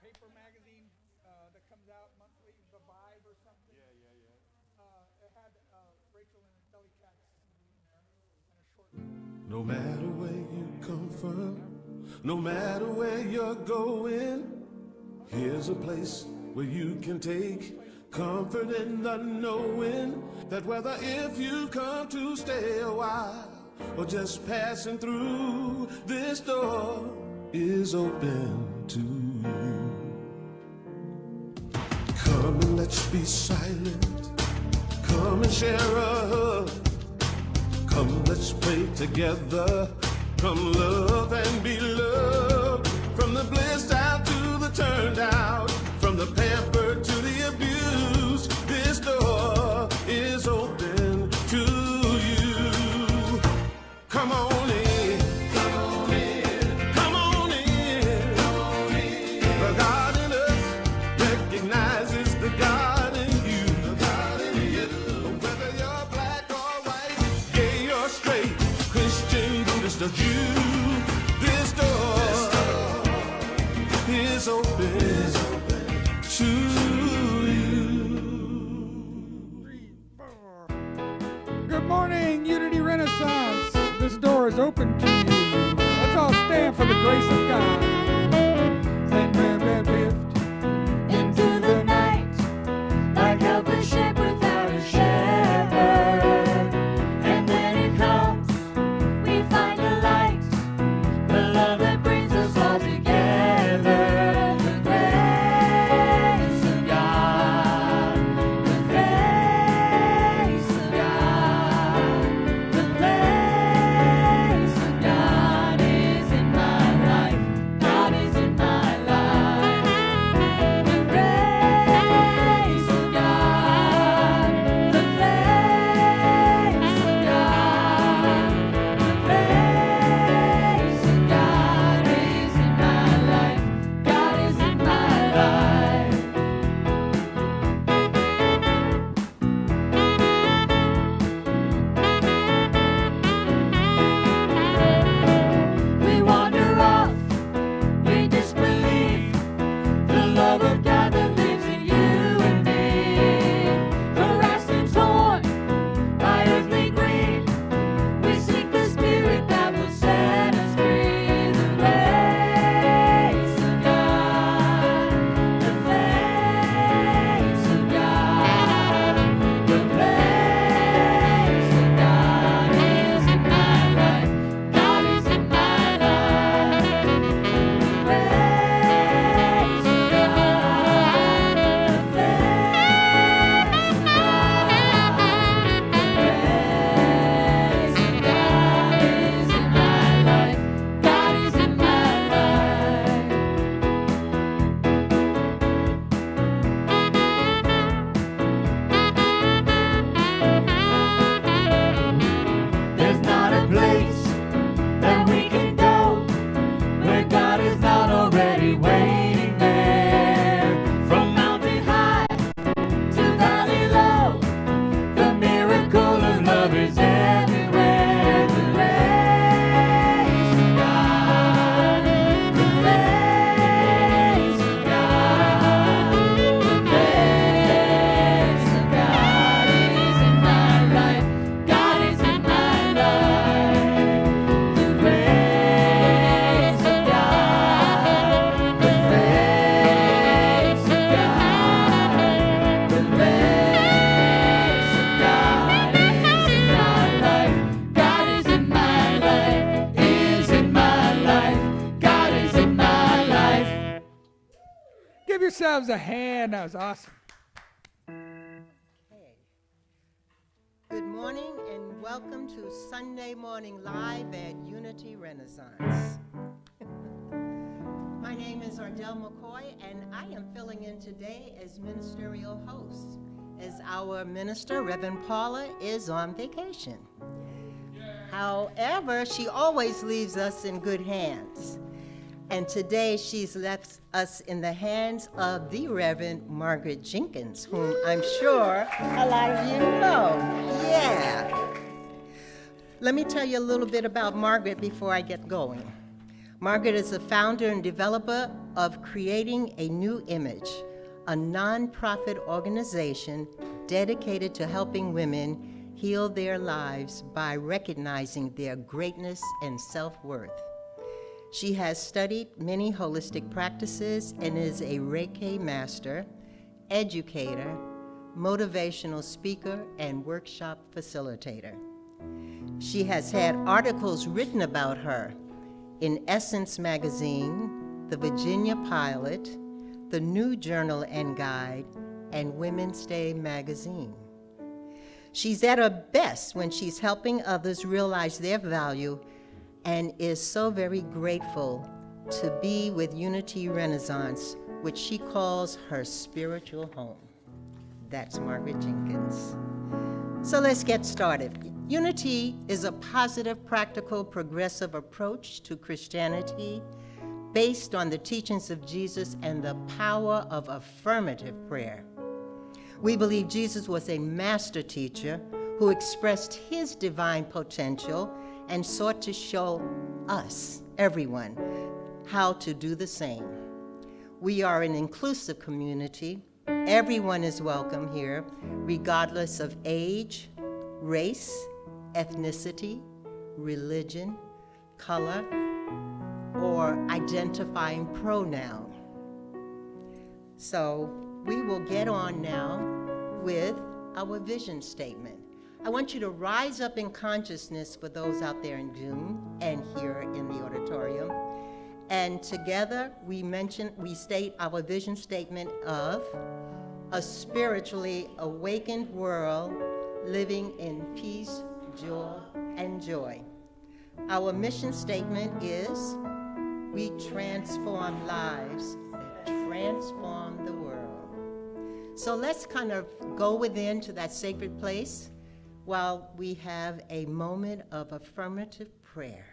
paper magazine that comes out monthly, The Vibe or something. It had Rachel and Belly Cat CD in there and a short. No matter where you come from, no matter where you're going, here's a place where you can take comfort in the knowing that whether if you've come to stay a while or just passing through, this door is open to you. Come and let's be silent. Come and share a hug. Come, let's pray together. Come, love and be loved. From the blissed out to the turned out, from the pampered to the abused, this door is open to you. Come on in. Come on in. Come on in. Come on in. The God in us recognizes the God in you. The God in you. Whether you're black or white, gay or straight, Christian, Buddhist or Jew, this door is open to you. 3, 4. Good morning, Unity Renaissance. This door is open to you. Let's all stand for the grace of God. Send red lift Into the night, like helpless sheep without a shepherd. And when it comes, we find the light, the love that brings us all together. The grace of God, the grace of God, the grace of God is in my life. God is in my life. The grace of God, the grace of God, the grace of God is in my life. God is in my life. We wander off, we disbelieve the love of God that lives in you and me. Harassed and torn by earthly greed, we seek the spirit that will set us free. The grace of God, the grace of God, the grace of God is in my life. God is in my life. The grace of God, the grace of God, the grace of God is in my life. God is in my life. There's not a place that we can go where God is not already waiting there. From mountain high to valley low, the miracle of love is everywhere. The grace of God, the grace of God, the grace of God is in my life. God is in my life. The grace of God, the grace of God, the grace of God is in my life. God is in my life, is in my life. God is in my life. Give yourselves a hand. That was awesome. Okay. Good morning and welcome to Sunday Morning Live at Unity Renaissance. My name is Ardell McCoy and I am filling in today as ministerial host as our minister, Reverend Paula, is on vacation. However, she always leaves us in good hands. And today she's left us in the hands of the Reverend Margaret Jenkins, whom I'm sure a lot of you know. Yeah. Let me tell you a little bit about Margaret before I get going. Margaret is the founder and developer of Creating a New Image, a nonprofit organization dedicated to helping women heal their lives by recognizing their greatness and self-worth. She has studied many holistic practices and is a Reiki master, educator, motivational speaker, and workshop facilitator. She has had articles written about her in Essence Magazine, the Virginia Pilot, the New Journal and Guide, and Women's Day Magazine. She's at her best when she's helping others realize their value and is so very grateful to be with Unity Renaissance, which she calls her spiritual home. That's Margaret Jenkins. So let's get started. Unity is a positive, practical, progressive approach to Christianity based on the teachings of Jesus and the power of affirmative prayer. We believe Jesus was a master teacher who expressed his divine potential and sought to show us, everyone, how to do the same. We are an inclusive community. Everyone is welcome here, regardless of age, race, ethnicity, religion, color, or identifying pronoun. So we will get on now with our vision statement. I want you to rise up in consciousness for those out there in Zoom and here in the auditorium. And together we state our vision statement of a spiritually awakened world living in peace, joy. Our mission statement is we transform lives, transform the world. So let's kind of go within to that sacred place while we have a moment of affirmative prayer.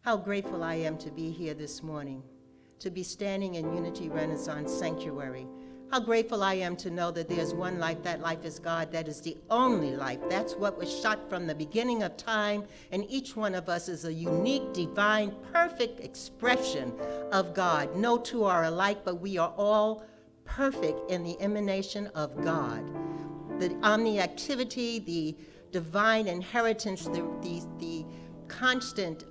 How grateful I am to be here this morning, to be standing in Unity Renaissance Sanctuary. How grateful I am to know that there's one life, that life is God, that is the only life. That's what was shot from the beginning of time, and each one of us is a unique, divine, perfect expression of God. No two are alike, but we are all perfect in the emanation of God. The omni-activity, the divine inheritance, the constant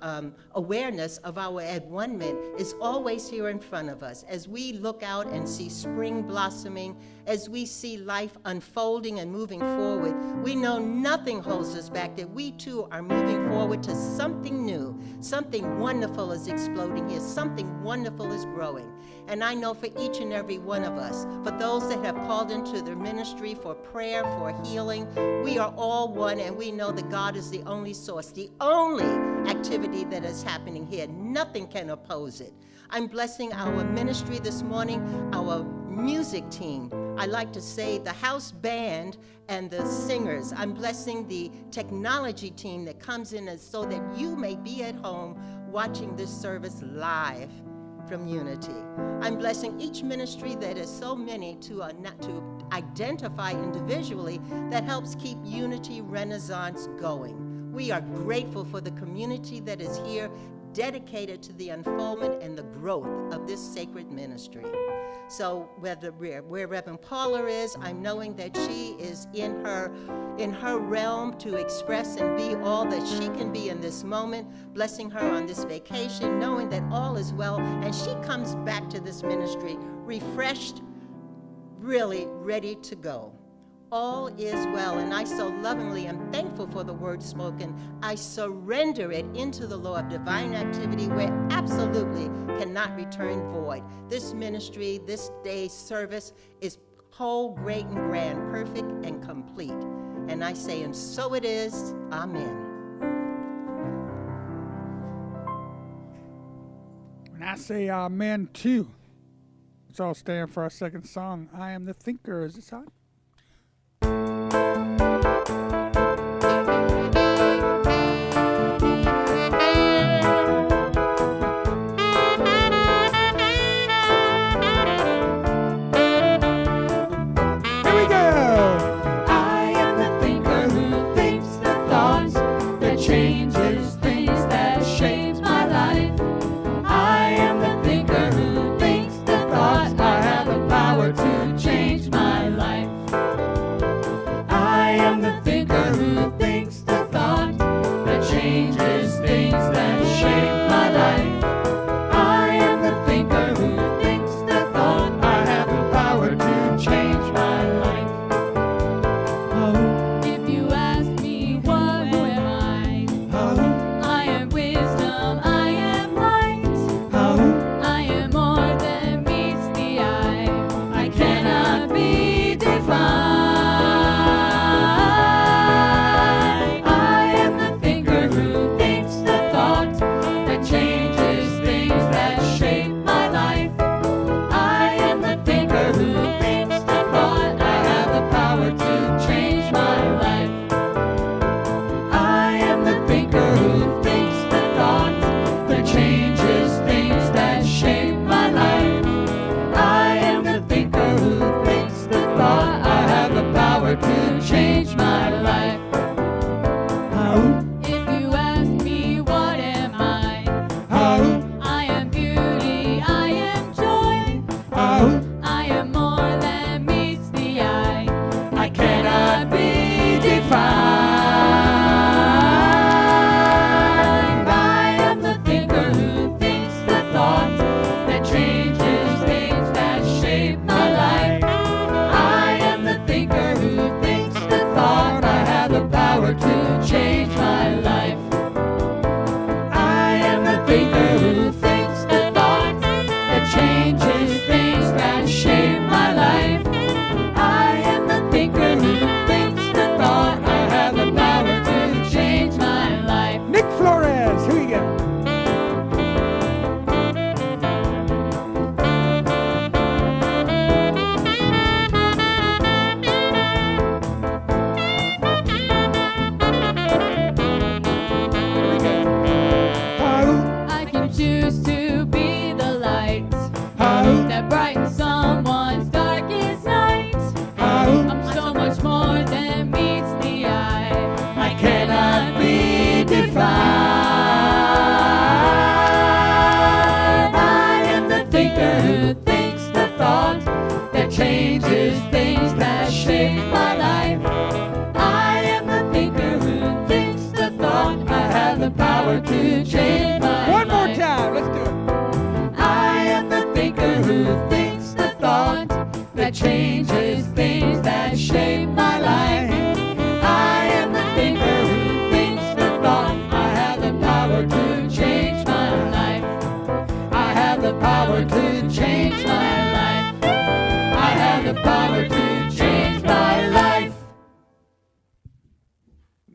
awareness of our at-one-ment is always here in front of us. As we look out and see spring blossoming, as we see life unfolding and moving forward, we know nothing holds us back, that we too are moving forward to something new. Something wonderful is exploding here. Something wonderful is growing. And I know for each and every one of us, for those that have called into their ministry for prayer, for healing, we are all one, and we know that God is the only source, the only activity that is happening here. Nothing can oppose it. I'm blessing our ministry this morning, our music team. I like to say the house band and the singers. I'm blessing the technology team that comes in so that you may be at home watching this service live from Unity. I'm blessing each ministry that is so many to identify individually that helps keep Unity Renaissance going. We are grateful for the community that is here, dedicated to the unfoldment and the growth of this sacred ministry. So where Reverend Paula is, I'm knowing that she is in her realm to express and be all that she can be in this moment, blessing her on this vacation, knowing that all is well, and she comes back to this ministry refreshed, really ready to go. All is well, and I so lovingly am thankful for the word spoken. I surrender it into the law of divine activity where absolutely cannot return void. This ministry, this day's service is whole, great, and grand, perfect, and complete. And I say, and so it is, amen. And I say amen too. Let's all stand for our second song. I Am the Thinker. Is this on? Changes things that shapes my life.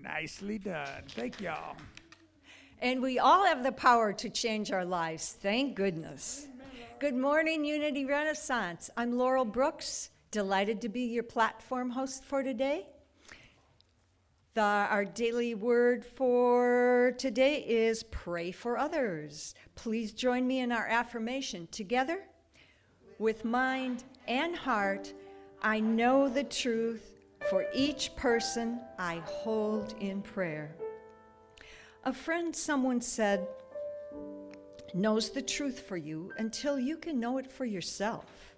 Nicely done. Thank y'all. And we all have the power to change our lives. Thank goodness. Good morning, Unity Renaissance. I'm Laurel Brooks, delighted to be your platform host for today. Our daily word for today is pray for others. Please join me in our affirmation. Together, with mind and heart, I know the truth for each person I hold in prayer. A friend, someone said, knows the truth for you until you can know it for yourself.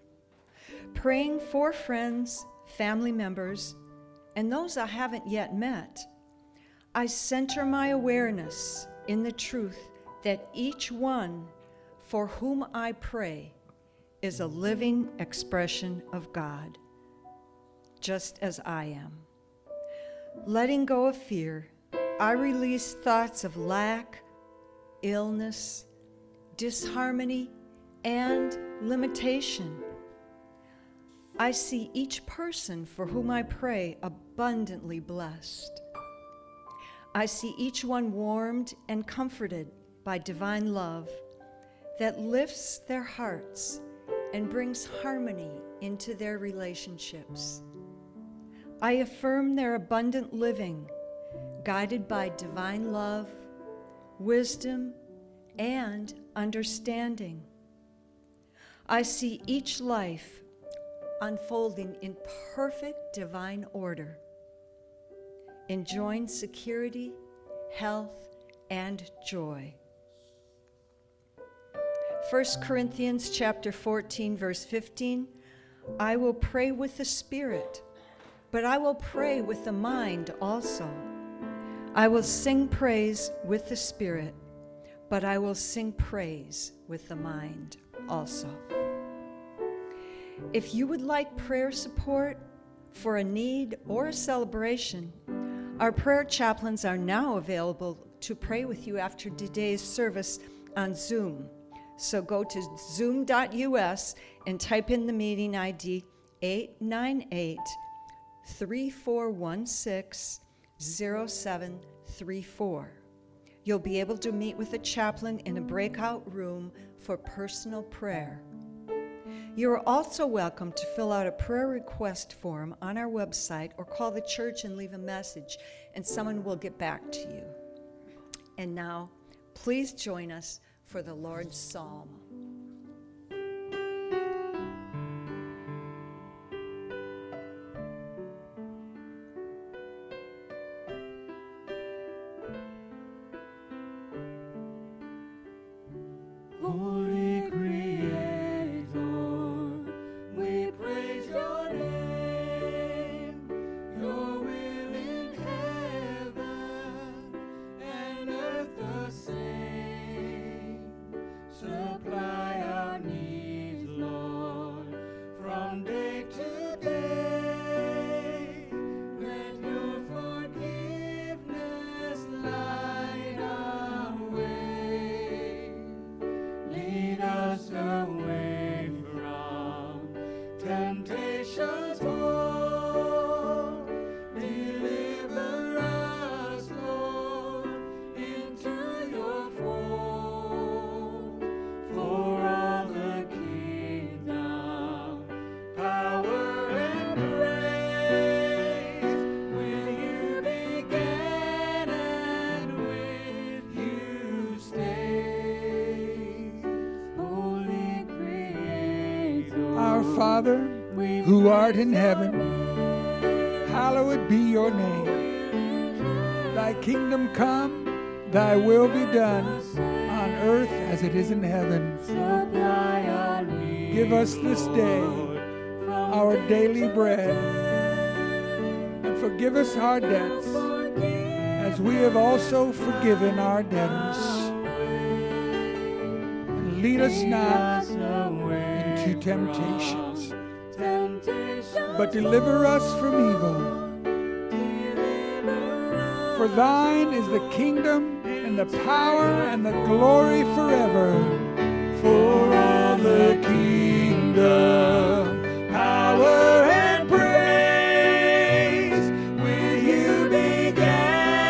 Praying for friends, family members, and those I haven't yet met, I center my awareness in the truth that each one for whom I pray is a living expression of God, just as I am. Letting go of fear, I release thoughts of lack, illness, disharmony, and limitation. I see each person for whom I pray abundantly blessed. I see each one warmed and comforted by divine love that lifts their hearts and brings harmony into their relationships. I affirm their abundant living, guided by divine love, wisdom, and understanding. I see each life unfolding in perfect divine order, enjoying security, health, and joy. 1 Corinthians chapter 14, verse 15, I will pray with the Spirit, but I will pray with the mind also. I will sing praise with the Spirit, but I will sing praise with the mind also. If you would like prayer support for a need or a celebration, our prayer chaplains are now available to pray with you after today's service on Zoom. So go to zoom.us and type in the meeting ID 898-3416-0734. You'll be able to meet with a chaplain in a breakout room for personal prayer. You are also welcome to fill out a prayer request form on our website or call the church and leave a message, and someone will get back to you. And now, please join us for the Lord's Psalm. Holy Creator, we praise your name. Your will in heaven and earth the same. Supply our needs, Lord, from day to day. Let your forgiveness light our way. Lead us away from temptation's fall. Deliver us, Lord, into your fold. For all the kingdom, power, and praise, with you began and with you stays. Holy Creator, Our Father, who art in heaven, hallowed be your name. Thy kingdom come, thy will be done, on earth as it is in heaven. supply our needs. Give us this day our daily bread, and forgive us our debts, as we have also forgiven our debtors. And lead us not into temptations, but deliver us from evil. For thine is the kingdom and the power and the glory forever. For all the kingdom, power, and praise, with you began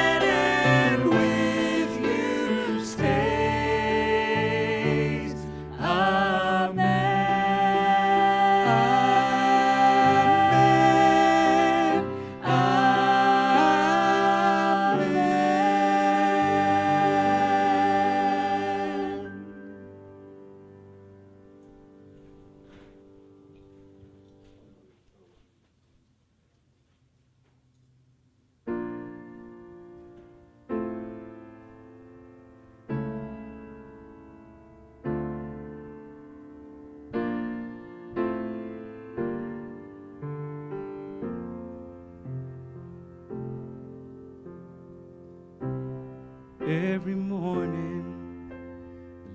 Every morning,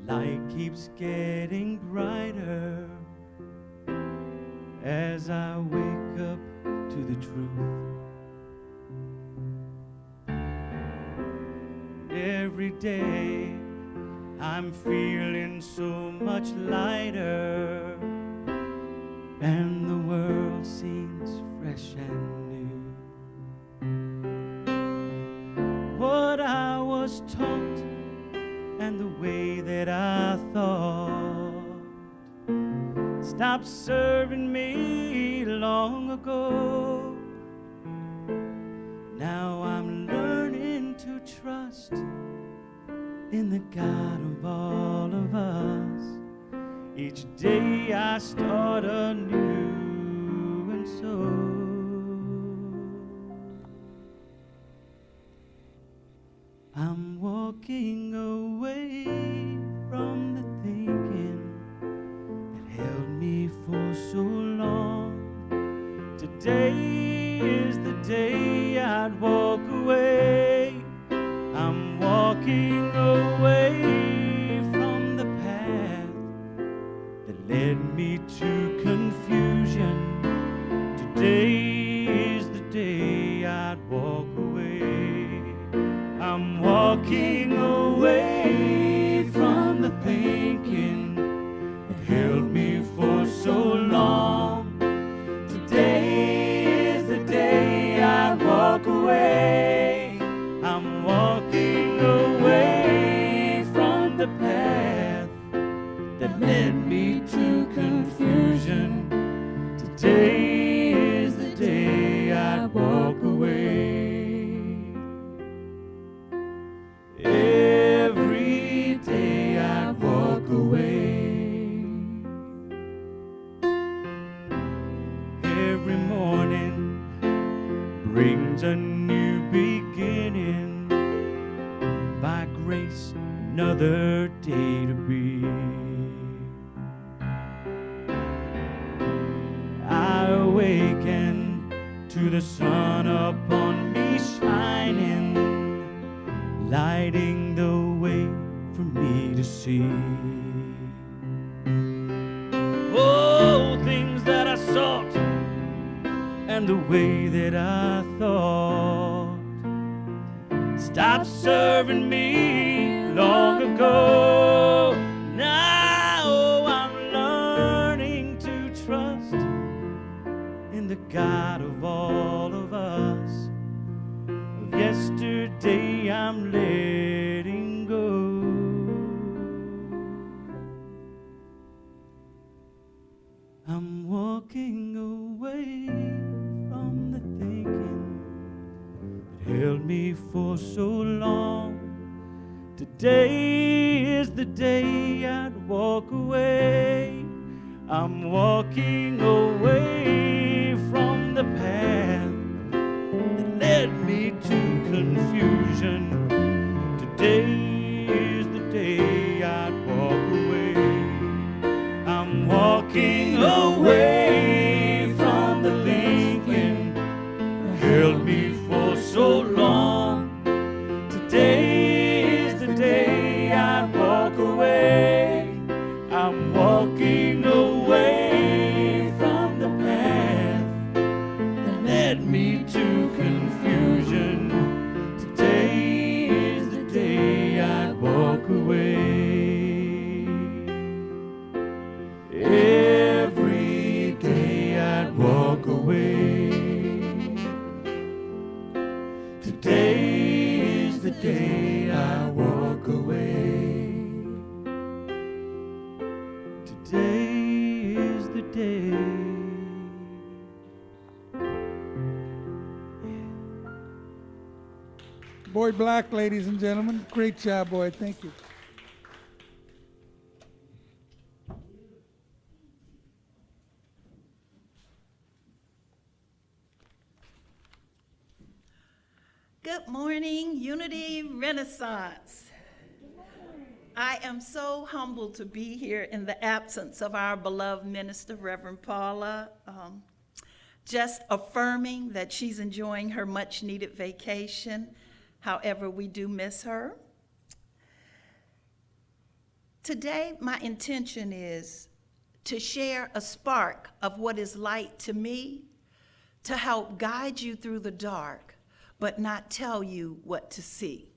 the light keeps getting brighter as I wake up to the truth. Every day, I'm feeling so much lighter, and the world seems fresh and new. What I was taught and the way that I thought stopped serving me long ago. Now I'm learning to trust in the God of all of us. Each day I start anew, and so I'm walking away from the thinking that held me for so long. Today is the day I'd walk away. I'm walking away from the path that led me to confusion. Today is the day I'd walk away. I'm walking away from the thinking that held me for so long. Today is the day I'd walk away. I'm walking away from the path that led me to confusion. Today is the day I walk away. Every day I walk away. Every morning brings a new beginning. By grace, another day to be. I awaken to the sun upon me shining, lighting the way for me to see. Oh, things that I sought and the way that I thought stopped serving me long ago. Now I'm learning to trust in the God of all of us. Of yesterday I'm letting go. I'm walking away from the thinking that held me for so long. Today is the day I'd walk away. I'm walking away from the path that led me to confusion. Today is the day I'd walk away. I'm walking away from the thinking that held me for so long. Today is the day I'd walk away. I'm walking away from the path that led me to confusion. Today is the day I'd walk away. Every day I'd walk away. Today is the day I walk away. Today is the day. Boyd Black, ladies and gentlemen. Great job, Boyd. Thank you. Good morning, Unity Renaissance. I am so humbled to be here in the absence of our beloved minister, Reverend Paula, just affirming that she's enjoying her much-needed vacation. However, we do miss her. Today, my intention is to share a spark of what is light to me, to help guide you through the dark, but not tell you what to see.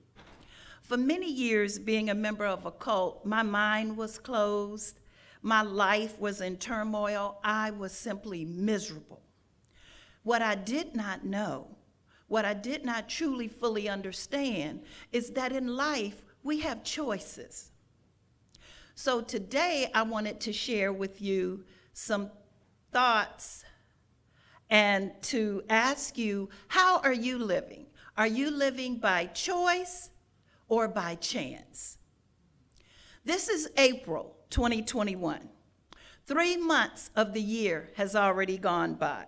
For many years, being a member of a cult, my mind was closed, my life was in turmoil, I was simply miserable. What I did not know, what I did not truly fully understand, is that in life, we have choices. So today, I wanted to share with you some thoughts and to ask you, how are you living? Are you living by choice or by chance? This is April 2021. 3 months of the year has already gone by.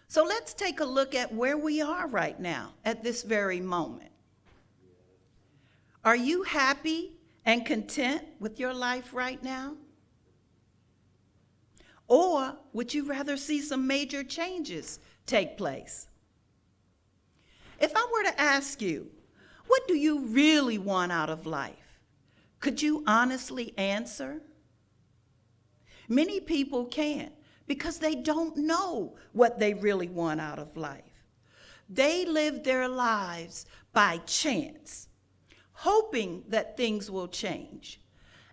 So let's take a look at where we are right now at this very moment. Are you happy and content with your life right now? Or would you rather see some major changes take place? If I were to ask you, what do you really want out of life? Could you honestly answer? Many people can't because they don't know what they really want out of life. They live their lives by chance, hoping that things will change.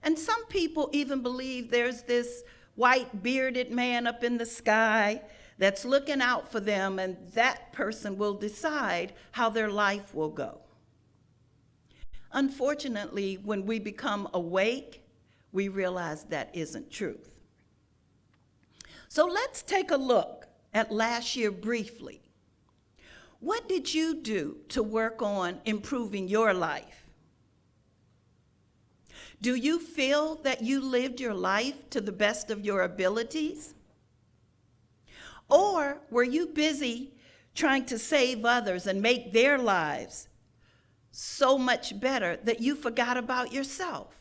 And some people even believe there's this white bearded man up in the sky that's looking out for them, and that person will decide how their life will go. Unfortunately, when we become awake, we realize that isn't truth. So let's take a look at last year briefly. What did you do to work on improving your life? Do you feel that you lived your life to the best of your abilities? Or were you busy trying to save others and make their lives so much better that you forgot about yourself?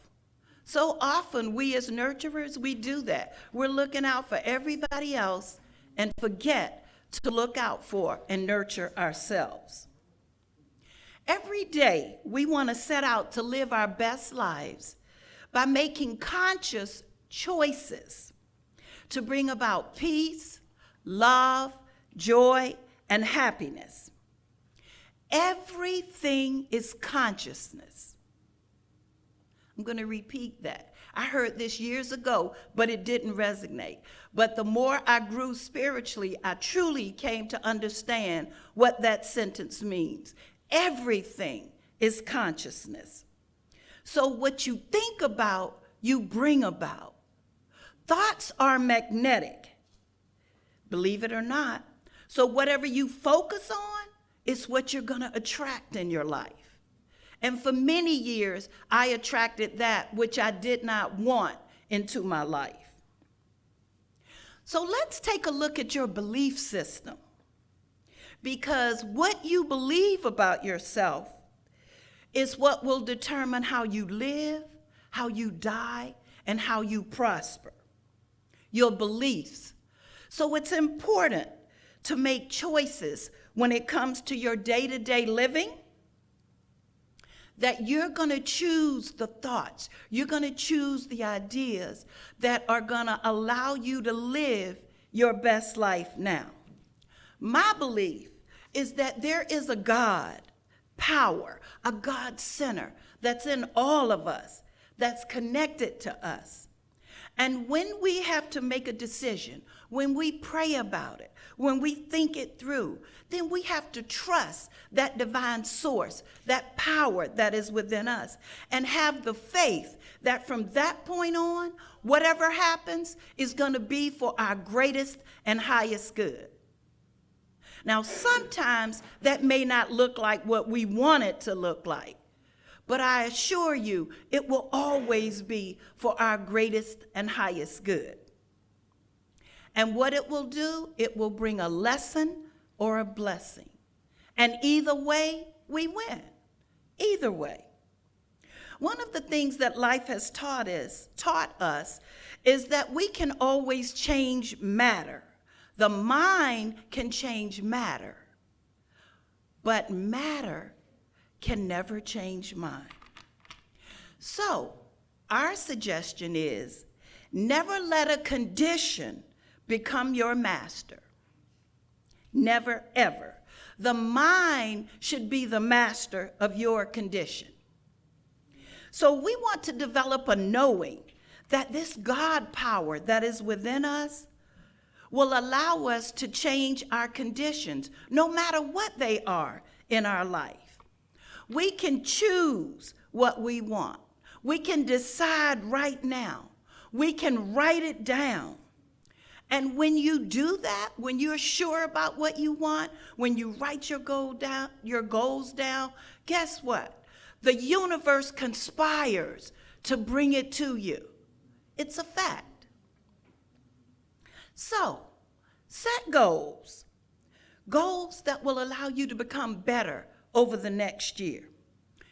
So often we as nurturers, we do that. We're looking out for everybody else and forget to look out for and nurture ourselves. Every day we want to set out to live our best lives by making conscious choices to bring about peace, love, joy, and happiness. Everything is consciousness. I'm going to repeat that. I heard this years ago, but it didn't resonate. But the more I grew spiritually, I truly came to understand what that sentence means. Everything is consciousness. So what you think about, you bring about. Thoughts are magnetic, believe it or not. So whatever you focus on is what you're going to attract in your life. And for many years, I attracted that which I did not want into my life. So let's take a look at your belief system. Because what you believe about yourself is what will determine how you live, how you die, and how you prosper. Your beliefs. So it's important to make choices when it comes to your day-to-day living, that you're going to choose the thoughts, you're going to choose the ideas that are going to allow you to live your best life now. My belief is that there is a God, power, a God center that's in all of us, that's connected to us. And when we have to make a decision, when we pray about it, when we think it through, then we have to trust that divine source, that power that is within us, and have the faith that from that point on, whatever happens is going to be for our greatest and highest good. Now, sometimes that may not look like what we want it to look like, but I assure you, it will always be for our greatest and highest good. And what it will do, it will bring a lesson or a blessing. And either way, we win. Either way. One of the things that life has taught us is that we can always change matter. The mind can change matter, but matter can never change mind. So, Our suggestion is never let a condition become your master. Never, ever. The mind should be the master of your condition. So we want to develop a knowing that this God power that is within us will allow us to change our conditions, no matter what they are in our life. We can choose what we want. We can decide right now. We can write it down. And when you do that, when you're sure about what you want, when you write your goals down, guess what? The universe conspires to bring it to you. It's a fact. So, set goals. Goals that will allow you to become better over the next year.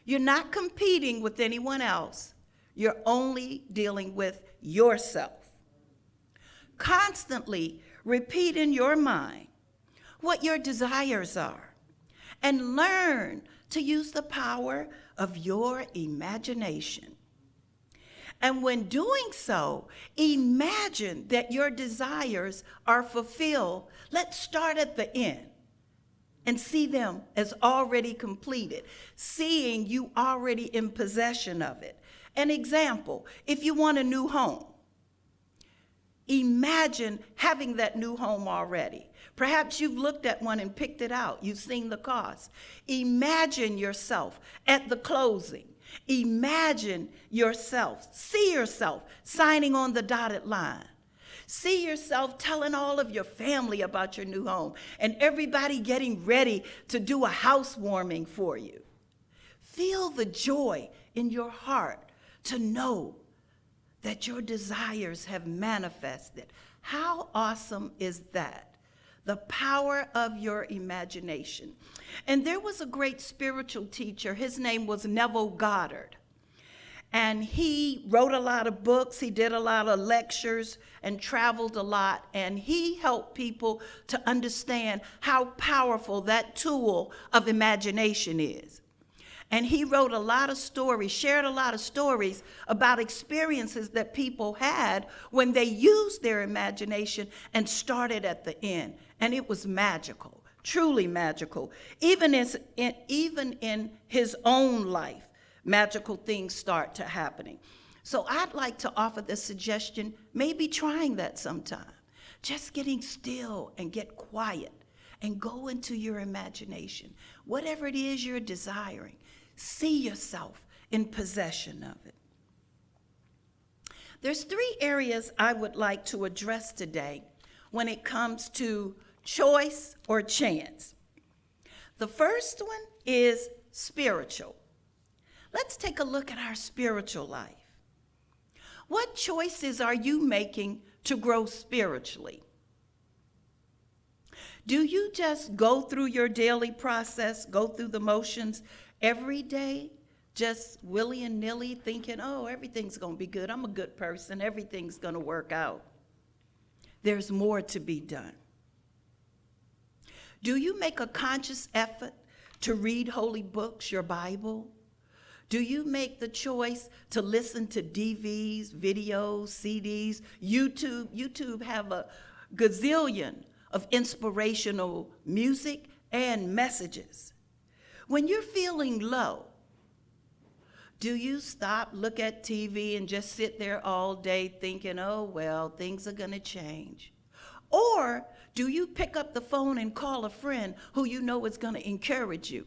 You're not competing with anyone else. You're only dealing with yourself. Constantly repeat in your mind what your desires are and learn to use the power of your imagination. And when doing so, imagine that your desires are fulfilled. Let's start at the end and see them as already completed, seeing you already in possession of it. An example, if you want a new home, imagine having that new home already. Perhaps you've looked at one and picked it out. You've seen the cost. Imagine yourself at the closing. Imagine yourself, see yourself signing on the dotted line. See yourself telling all of your family about your new home and everybody getting ready to do a housewarming for you. Feel the joy in your heart to know that your desires have manifested. How awesome is that? The power of your imagination. And there was a great spiritual teacher. His name was Neville Goddard. And he wrote a lot of books. He did a lot of lectures and traveled a lot. And he helped people to understand how powerful that tool of imagination is. And he wrote a lot of stories, shared a lot of stories about experiences that people had when they used their imagination and started at the end. And it was magical, truly magical. Even in his own life, magical things start to happening. So I'd like to offer the suggestion, maybe trying that sometime. Just getting still and get quiet and go into your imagination. Whatever it is you're desiring, see yourself in possession of it. There's 3 areas I would like to address today when it comes to choice or chance. The first one is spiritual. Let's take a look at our spiritual life. What choices are you making to grow spiritually? Do you just go through your daily process, go through the motions every day, just willy and nilly, thinking, oh, everything's going to be good. I'm a good person. Everything's going to work out. There's more to be done. Do you make a conscious effort to read holy books, your Bible? Do you make the choice to listen to DVDs, videos, CDs, YouTube? YouTube have a gazillion of inspirational music and messages. When you're feeling low, do you stop, look at TV, and just sit there all day thinking, oh, well, things are going to change? Or do you pick up the phone and call a friend who you know is going to encourage you?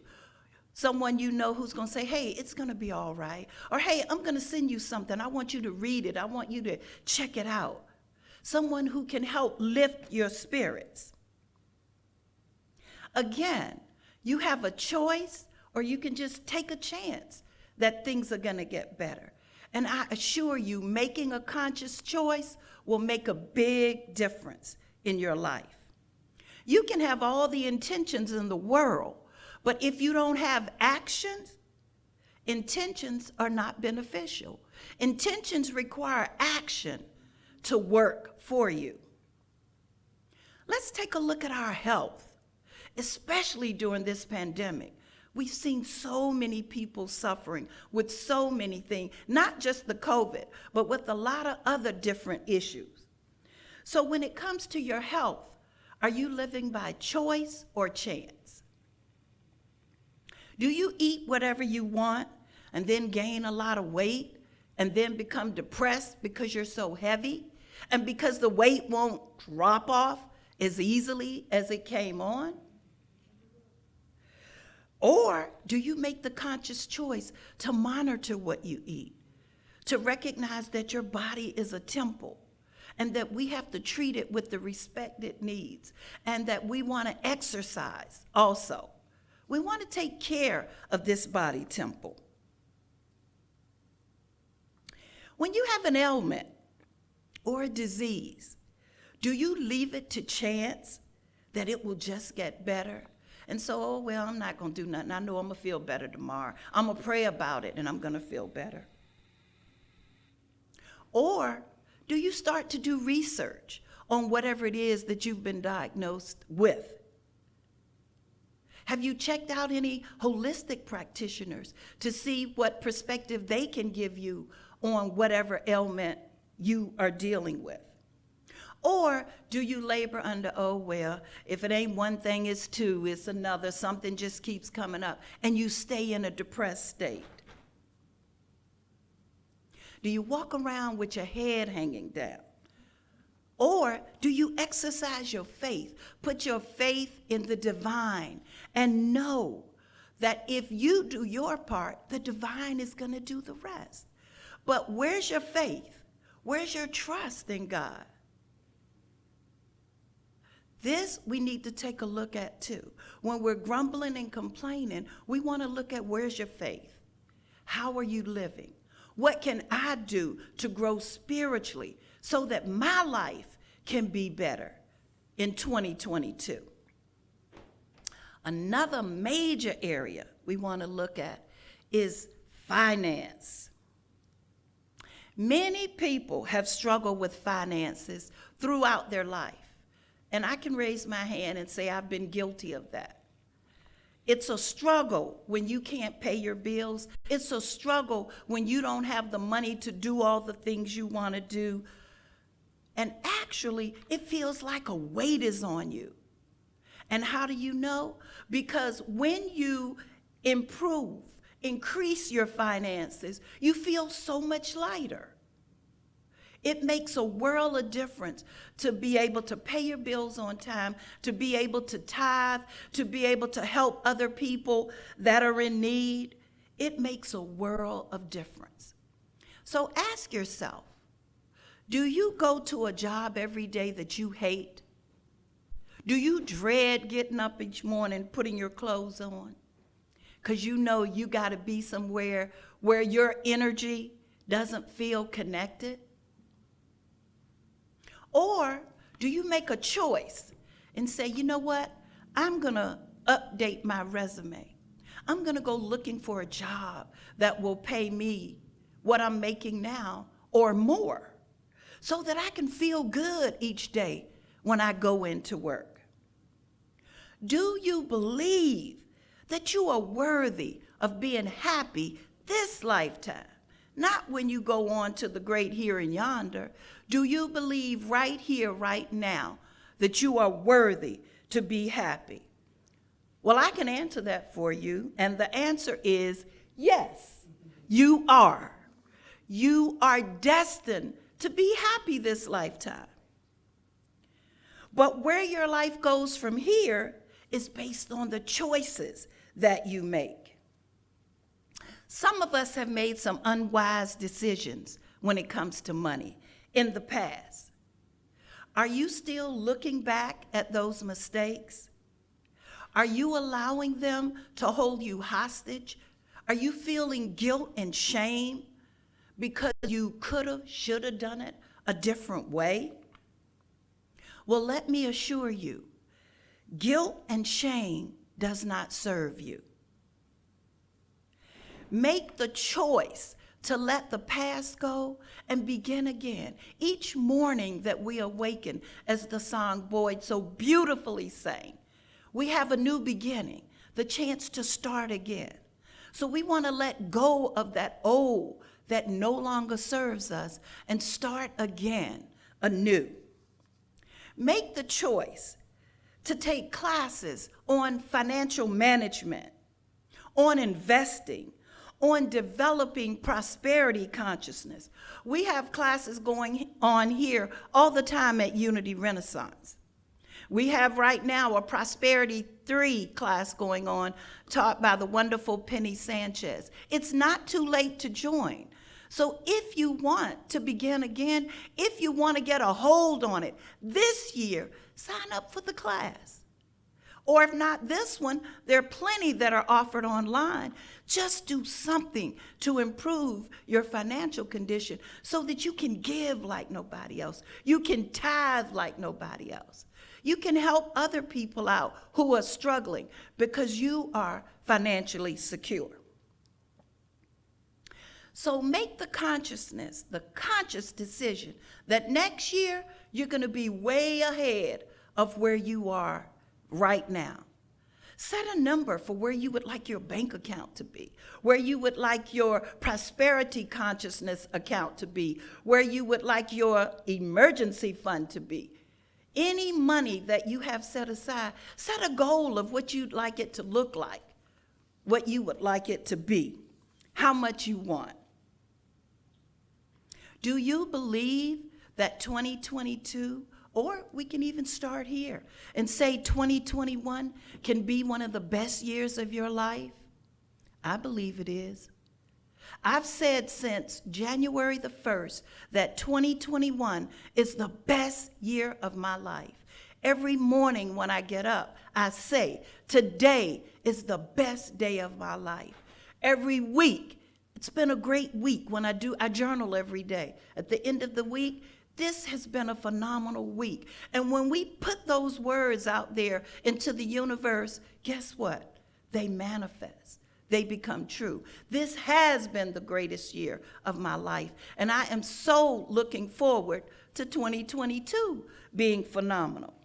Someone you know who's going to say, hey, it's going to be all right. Or, hey, I'm going to send you something. I want you to read it. I want you to check it out. Someone who can help lift your spirits. Again, you have a choice, or you can just take a chance that things are going to get better. And I assure you, making a conscious choice will make a big difference in your life. You can have all the intentions in the world, but if you don't have actions, intentions are not beneficial. Intentions require action to work for you. Let's take a look at our health, especially during this pandemic. We've seen so many people suffering with so many things, not just the COVID, but with a lot of other different issues. So when it comes to your health, are you living by choice or chance? Do you eat whatever you want and then gain a lot of weight and then become depressed because you're so heavy and because the weight won't drop off as easily as it came on? Or do you make the conscious choice to monitor what you eat, to recognize that your body is a temple and that we have to treat it with the respect it needs, and that we want to exercise also? We want to take care of this body temple. When you have an ailment or a disease, do you leave it to chance that it will just get better? And so, oh, well, I'm not going to do nothing. I know I'm going to feel better tomorrow. I'm going to pray about it, and I'm going to feel better. Or do you start to do research on whatever it is that you've been diagnosed with? Have you checked out any holistic practitioners to see what perspective they can give you on whatever ailment you are dealing with? Or do you labor under, oh, well, if it ain't one thing, it's two, it's another, something just keeps coming up, and you stay in a depressed state? Do you walk around with your head hanging down? Or do you exercise your faith, put your faith in the divine, and know that if you do your part, the divine is going to do the rest? But where's your faith? Where's your trust in God? This we need to take a look at too. When we're grumbling and complaining, we want to look at where's your faith? How are you living? What can I do to grow spiritually so that my life can be better in 2022? Another major area we want to look at is finance. Many people have struggled with finances throughout their life. And I can raise my hand and say I've been guilty of that. It's a struggle when you can't pay your bills. It's a struggle when you don't have the money to do all the things you want to do. And actually, it feels like a weight is on you. And how do you know? Because when you increase your finances, you feel so much lighter. It makes a world of difference to be able to pay your bills on time, to be able to tithe, to be able to help other people that are in need. It makes a world of difference. So ask yourself, do you go to a job every day that you hate? Do you dread getting up each morning, putting your clothes on? Because you know you got to be somewhere where your energy doesn't feel connected? Or do you make a choice and say, you know what, I'm going to update my resume. I'm going to go looking for a job that will pay me what I'm making now or more so that I can feel good each day when I go into work? Do you believe that you are worthy of being happy this lifetime? Not when you go on to the great here and yonder. Do you believe right here, right now, that you are worthy to be happy? Well, I can answer that for you, and the answer is yes, you are. You are destined to be happy this lifetime. But where your life goes from here is based on the choices that you make. Some of us have made some unwise decisions when it comes to money in the past. Are you still looking back at those mistakes? Are you allowing them to hold you hostage? Are you feeling guilt and shame because you could have, should have done it a different way? Well, let me assure you, guilt and shame does not serve you. Make the choice to let the past go and begin again. Each morning that we awaken, as the song Boyd so beautifully sang, we have a new beginning. the chance to start again. So we want to let go of that old that no longer serves us and start again anew. Make the choice to take classes on financial management, on investing, on developing prosperity consciousness. We have classes going on here all the time at Unity Renaissance. We have right now a Prosperity 3 class going on, taught by the wonderful Penny Sanchez. It's not too late to join. So if you want to begin again, if you want to get a hold on it this year, sign up for the class. Or if not this one, there are plenty that are offered online. Just do something to improve your financial condition so that you can give like nobody else. You can tithe like nobody else. You can help other people out who are struggling because you are financially secure. So make the conscious decision that next year you're going to be way ahead of where you are right now. Set a number for where you would like your bank account to be, where you would like your prosperity consciousness account to be, where you would like your emergency fund to be. Any money that you have set aside, set a goal of what you'd like it to look like, what you would like it to be, how much you want. Do you believe that 2022, or we can even start here and say 2021 can be one of the best years of your life? I believe it is. I've said since January the 1st that 2021 is the best year of my life. Every morning when I get up, I say, today is the best day of my life. Every week, it's been a great week when I journal every day. At the end of the week, this has been a phenomenal week. And when we put those words out there into the universe, guess what? They manifest. They become true. This has been the greatest year of my life, and I am so looking forward to 2022 being phenomenal.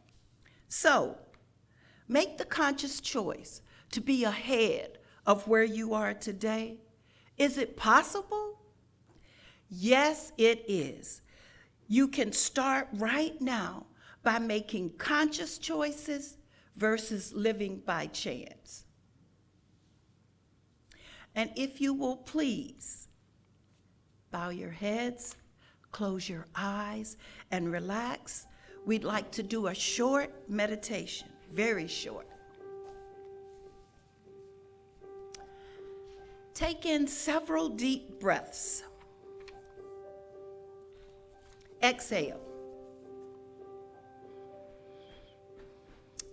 So, make the conscious choice to be ahead of where you are today. Is it possible? Yes, it is. You can start right now by making conscious choices versus living by chance. And if you will please, bow your heads, close your eyes, and relax. We'd like to do a short meditation, very short. Take in several deep breaths. Exhale.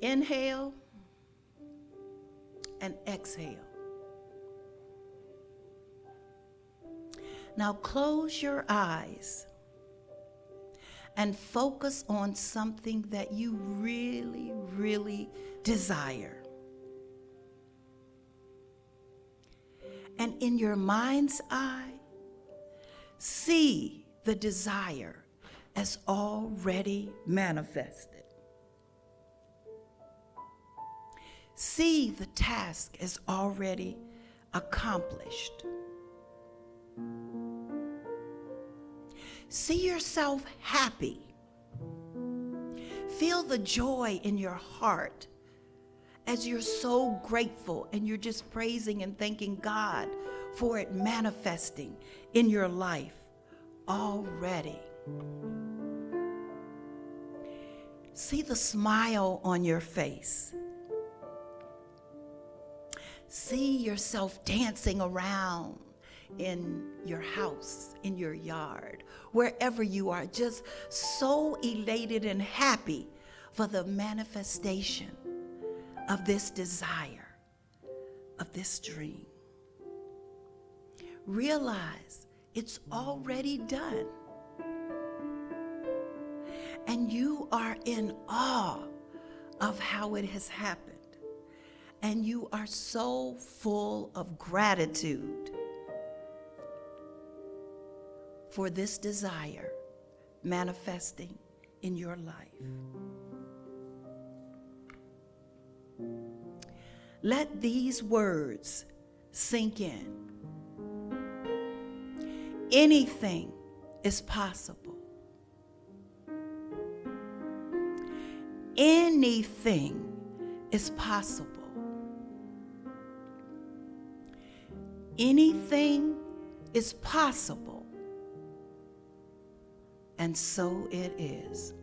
Inhale and exhale. Now close your eyes and focus on something that you really, really desire. And in your mind's eye, see the desire as already manifested. See the task as already accomplished. See yourself happy. Feel the joy in your heart as you're so grateful and you're just praising and thanking God for it manifesting in your life already. See the smile on your face. See yourself dancing around in your house, in your yard, wherever you are, just so elated and happy for the manifestation of this desire, of this dream. Realize it's already done. And you are in awe of how it has happened. And you are so full of gratitude for this desire manifesting in your life. Let these words sink in. Anything is possible. Anything is possible. Anything is possible. And so it is.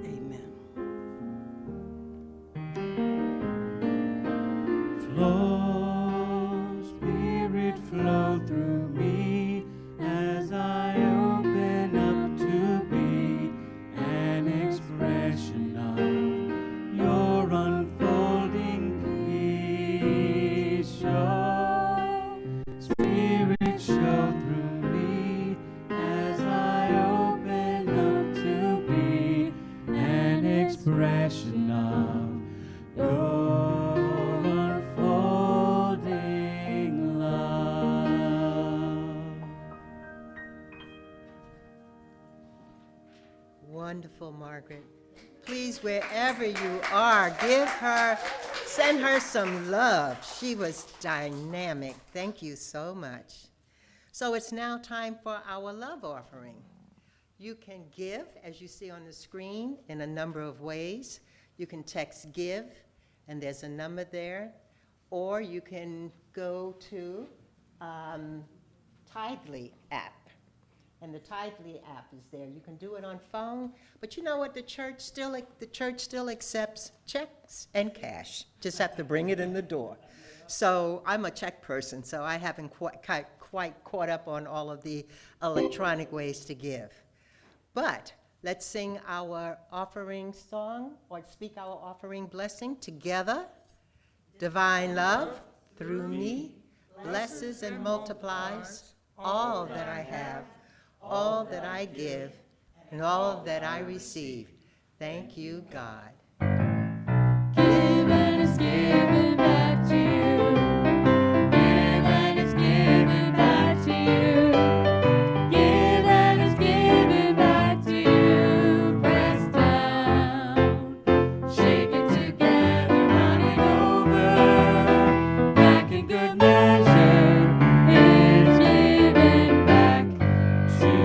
Amen. Flow, Spirit, flow through me as I open up to be an expression of your unfolding peace. Show, Spirit, show through me as I open up to be an expression of your unfolding love. Wonderful, Margaret. Please, wherever you are, send her some love. She was dynamic. Thank you so much. So it's now time for our love offering. You can give, as you see on the screen, in a number of ways. You can text GIVE, and there's a number there, or you can go to Tidely app. And the Tidely app is there. You can do it on phone, but you know what? The church still accepts checks and cash. Just have to bring it in the door. So I'm a check person, so I haven't quite caught up on all of the electronic ways to give. But let's sing our offering song, or speak our offering blessing together. Divine love through me blesses and multiplies all that I have, all that I give, and all that I receive. Thank you, God. Given is given back to you. Given is given back to you. Given is given back to you. Pressed down, shaken together, running over. Back in good measure is given back to you.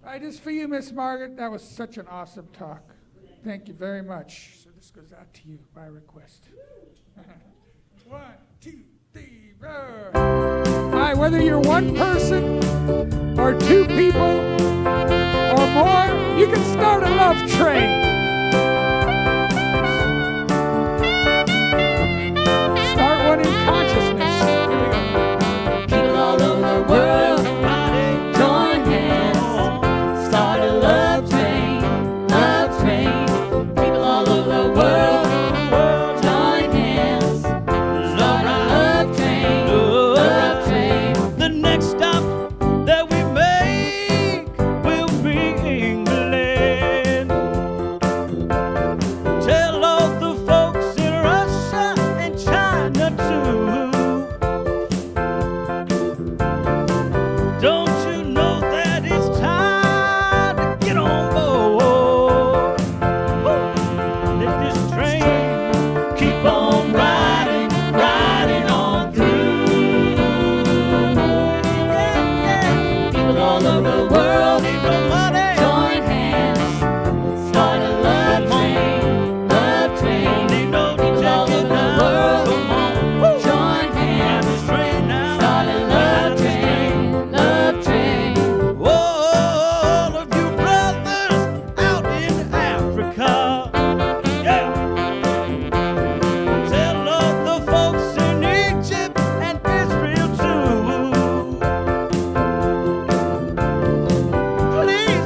All right, this is for you, Miss Margaret. That was such an awesome talk. Thank you very much. So this goes out to you by request. 1, 2, 3, roar. All right, whether you're one person or two people or more, you can start a love train. Start one in consciousness. Here we go. People all over the world, join hands, start a love train, love train. People all over the world, join hands, start a love train, love train. The next stop that we make will be England. Tell all the folks in Russia and China too. Don't you know that it's time to get on board? Let this train keep on riding, riding on through. People all over the world, Need no money. join hands, start a love train, love train. Need no People all over the world, Come on. Woo. join Ride hands, this train now. start a love train, love train. All of you brothers out in Africa, yeah. Tell all the folks in Egypt and Israel too. Please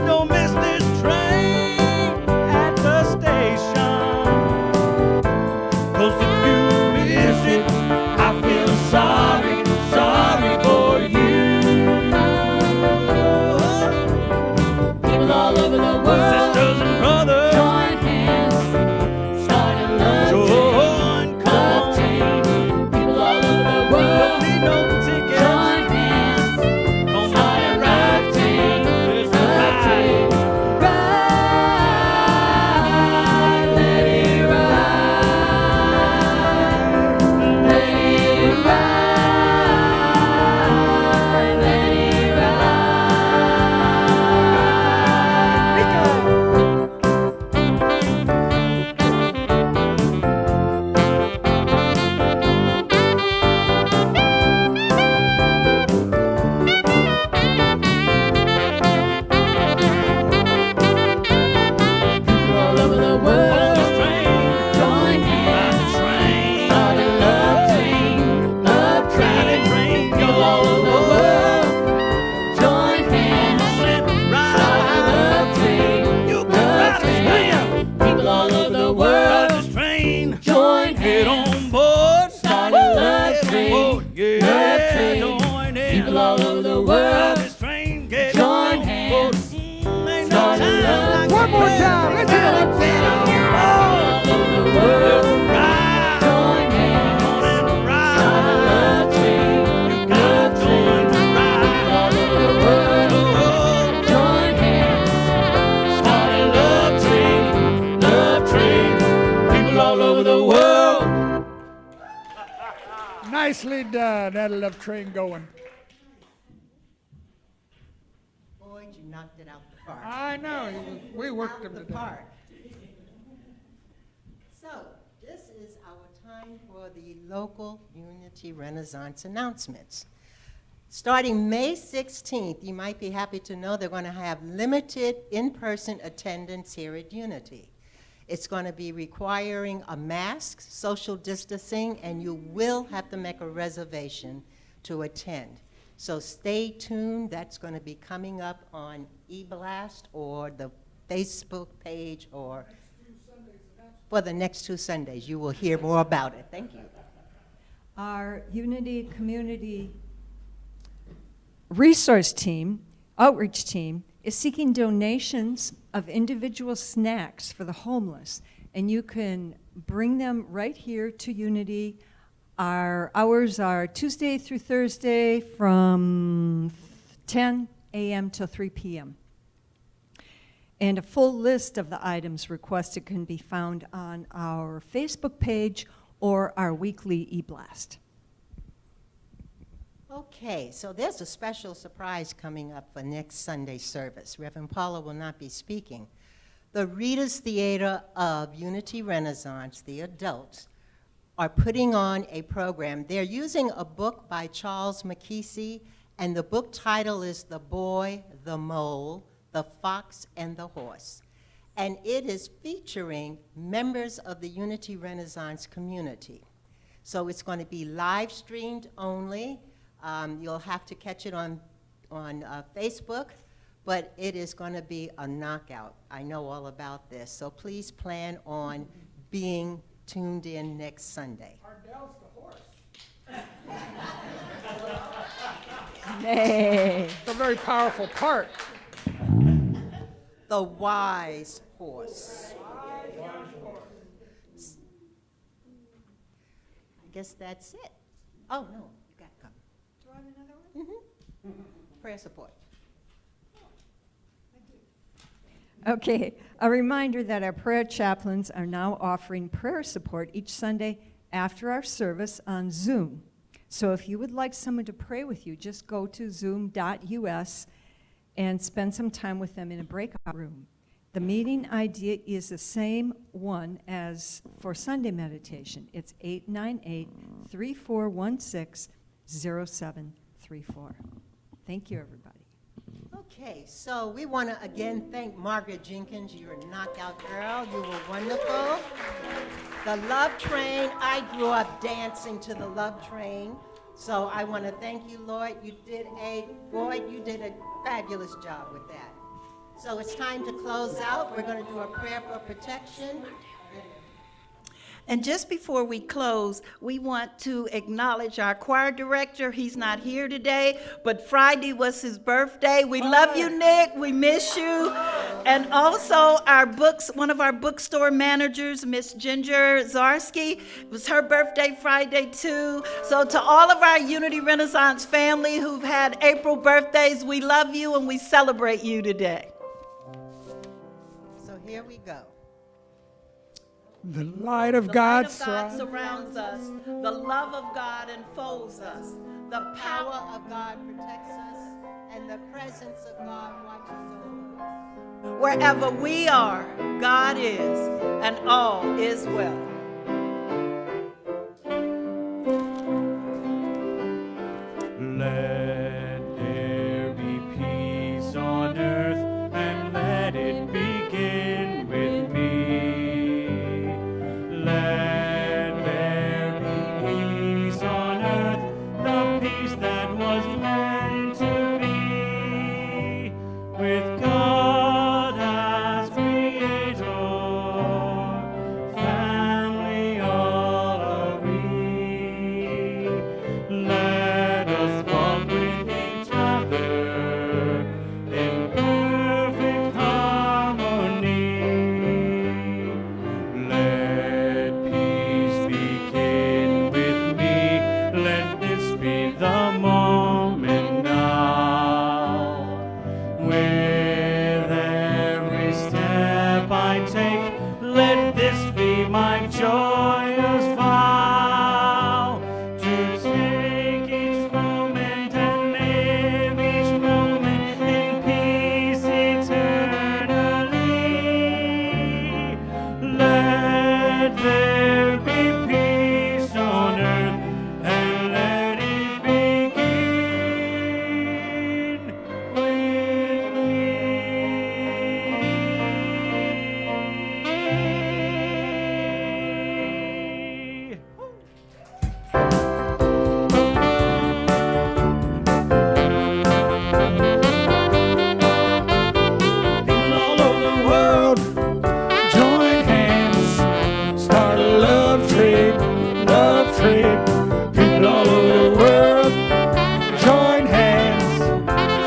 that love train going. Boyd, you knocked it out the park. I know. We worked Out them the today. park. So, this is our time for the local Unity Renaissance announcements. Starting May 16th, you might be happy to know they're going to have limited in-person attendance here at Unity. It's going to be requiring a mask, social distancing, and you will have to make a reservation to attend. So stay tuned. That's going to be coming up on eBlast or the Facebook page or for the next 2 Sundays. You will hear more about it. Thank you. Our Unity Community Resource Team, Outreach Team, is seeking donations of individual snacks for the homeless, and you can bring them right here to Unity. Our hours are Tuesday through Thursday from 10 a.m. till 3 p.m. And a full list of the items requested can be found on our Facebook page or our weekly e-blast. Okay, so there's a special surprise coming up for next Sunday's service. Reverend Paula will not be speaking. The Readers Theater of Unity Renaissance, the adults, are putting on a program. They're using a book by Charles McKesey, and the book title is The Boy, the Mole, the Fox, and the Horse. And it is featuring members of the Unity Renaissance community. So it's going to be live streamed only. You'll have to catch it on Facebook, but it is going to be a knockout. I know all about this. So please plan on being tuned in next Sunday. Ardell's the horse. Nay. It's a very powerful part. The Wise Horse. I guess that's it. Oh, no, you got to come. Do I have another one? Prayer support. Okay, a reminder that our prayer chaplains are now offering prayer support each Sunday after our service on Zoom. So if you would like someone to pray with you, just go to zoom.us and spend some time with them in a breakout room. The meeting ID is the same one as for Sunday meditation. It's 898-3416-0734. Thank you, everybody. Okay, so we want to again thank Margaret Jenkins. You're a knockout girl. You were wonderful. The Love Train, I grew up dancing to the Love Train. So I want to thank you, Lord. You did a fabulous job with that. So it's time to close out. We're going to do a prayer for protection. And just before we close, we want to acknowledge our choir director. He's not here today, but Friday was his birthday. We love you, Nick. We miss you. And also one of our bookstore managers, Miss Ginger Zarski. It was her birthday Friday too. So to all of our Unity Renaissance family who've had April birthdays, we love you and we celebrate you today. So here we go. The light of God surrounds. surrounds us. The love of God enfolds us. The Power power of God protects us, and the presence of God watches over us. wherever we are, God is, and all is well. Let there be peace on earth, and let it begin with me. Let there be peace on earth, the peace that was meant to be, with God as creator, family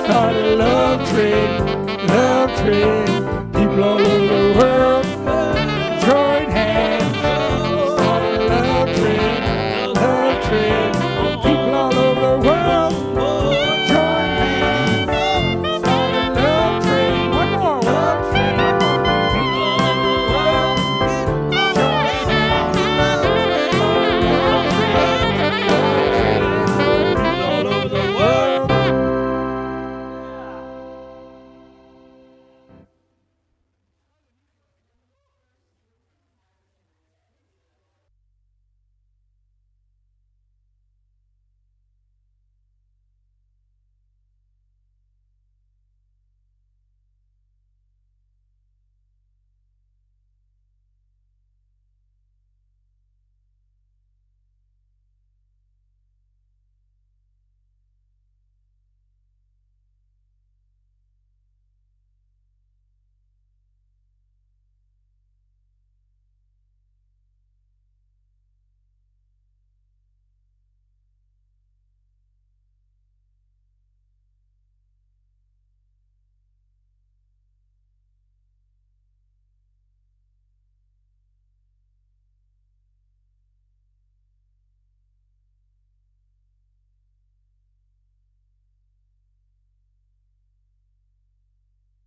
called a love train, love train.